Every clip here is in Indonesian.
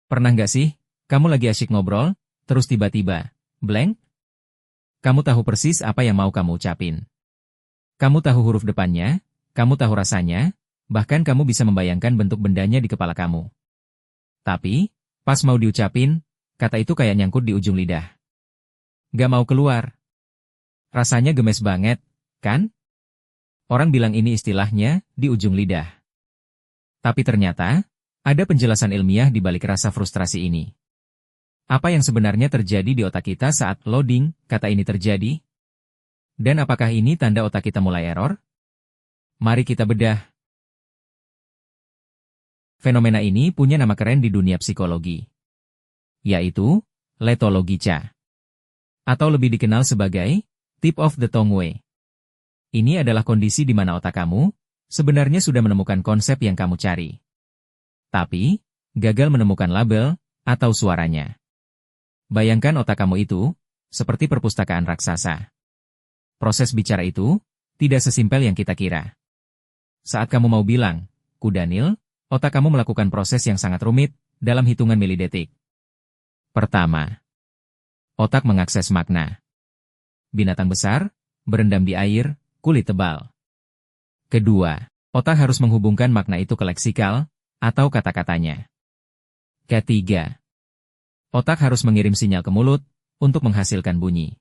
Pernah nggak sih, kamu lagi asyik ngobrol, terus tiba-tiba, blank? Kamu tahu persis apa yang mau kamu ucapin. Kamu tahu huruf depannya, kamu tahu rasanya, bahkan kamu bisa membayangkan bentuk bendanya di kepala kamu. Tapi, pas mau diucapin, kata itu kayak nyangkut di ujung lidah. Gak mau keluar. Rasanya gemes banget, kan? Orang bilang ini istilahnya, di ujung lidah. Tapi ternyata, ada penjelasan ilmiah di balik rasa frustrasi ini. Apa yang sebenarnya terjadi di otak kita saat loading, kata ini terjadi? Dan apakah ini tanda otak kita mulai error? Mari kita bedah. Fenomena ini punya nama keren di dunia psikologi, yaitu letologica, atau lebih dikenal sebagai tip of the tongue way. Ini adalah kondisi di mana otak kamu sebenarnya sudah menemukan konsep yang kamu cari, tapi gagal menemukan label atau suaranya. Bayangkan otak kamu itu seperti perpustakaan raksasa. Proses bicara itu tidak sesimpel yang kita kira. Saat kamu mau bilang, "Ku Daniel," otak kamu melakukan proses yang sangat rumit dalam hitungan milidetik. Pertama, otak mengakses makna. Binatang besar, berendam di air, kulit tebal. Kedua, otak harus menghubungkan makna itu ke leksikal atau kata-katanya. Ketiga, otak harus mengirim sinyal ke mulut untuk menghasilkan bunyi.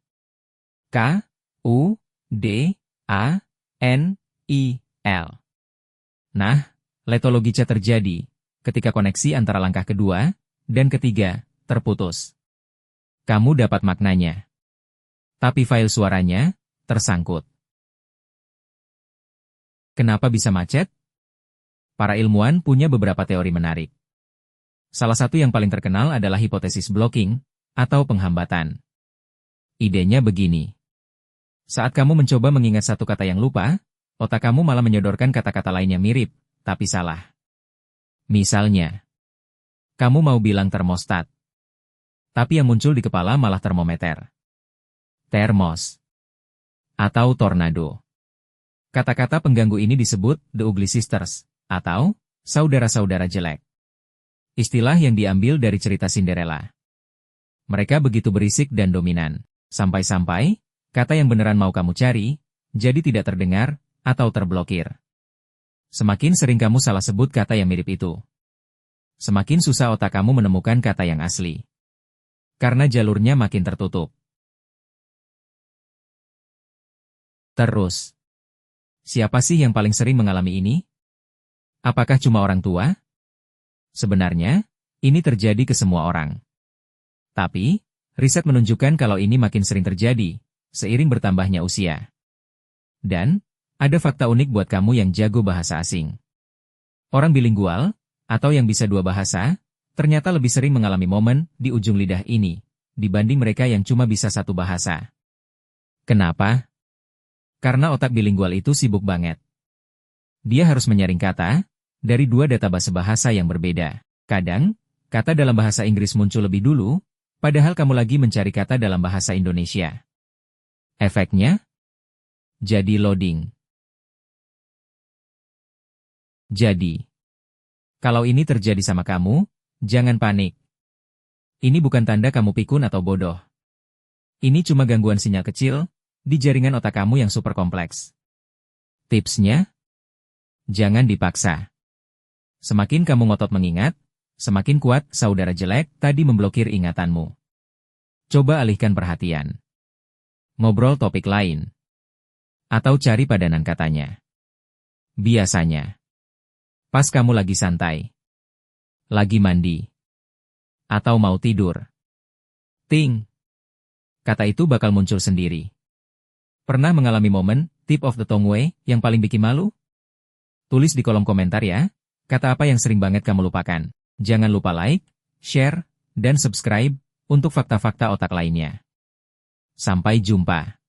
K, U, D, A, N, I, L. Nah, letologica terjadi ketika koneksi antara langkah kedua dan ketiga terputus. Kamu dapat maknanya, tapi file suaranya tersangkut. Kenapa bisa macet? Para ilmuwan punya beberapa teori menarik. Salah satu yang paling terkenal adalah hipotesis blocking atau penghambatan. Idenya begini. Saat kamu mencoba mengingat satu kata yang lupa, otak kamu malah menyodorkan kata-kata lain yang mirip, tapi salah. Misalnya, kamu mau bilang termostat, tapi yang muncul di kepala malah termometer, termos, atau tornado. Kata-kata pengganggu ini disebut The Ugly Sisters, atau saudara-saudara jelek. Istilah yang diambil dari cerita Cinderella. Mereka begitu berisik dan dominan, sampai-sampai kata yang beneran mau kamu cari, jadi tidak terdengar atau terblokir. Semakin sering kamu salah sebut kata yang mirip itu, semakin susah otak kamu menemukan kata yang asli. Karena jalurnya makin tertutup. Terus, siapa sih yang paling sering mengalami ini? Apakah cuma orang tua? Sebenarnya, ini terjadi ke semua orang. Tapi, riset menunjukkan kalau ini makin sering terjadi seiring bertambahnya usia. Dan, ada fakta unik buat kamu yang jago bahasa asing. Orang bilingual, atau yang bisa dua bahasa, ternyata lebih sering mengalami momen di ujung lidah ini, dibanding mereka yang cuma bisa satu bahasa. Kenapa? Karena otak bilingual itu sibuk banget. Dia harus menyaring kata dari dua database bahasa yang berbeda. Kadang, kata dalam bahasa Inggris muncul lebih dulu, padahal kamu lagi mencari kata dalam bahasa Indonesia. Efeknya? Jadi loading. Jadi, kalau ini terjadi sama kamu, jangan panik. Ini bukan tanda kamu pikun atau bodoh. Ini cuma gangguan sinyal kecil di jaringan otak kamu yang super kompleks. Tipsnya? Jangan dipaksa. Semakin kamu ngotot mengingat, semakin kuat saudara jelek tadi memblokir ingatanmu. Coba alihkan perhatian. Ngobrol topik lain. Atau cari padanan katanya. Biasanya, pas kamu lagi santai, lagi mandi, atau mau tidur. Ting! Kata itu bakal muncul sendiri. Pernah mengalami momen, tip of the tongue way, yang paling bikin malu? Tulis di kolom komentar ya, kata apa yang sering banget kamu lupakan. Jangan lupa like, share, dan subscribe, untuk fakta-fakta otak lainnya. Sampai jumpa.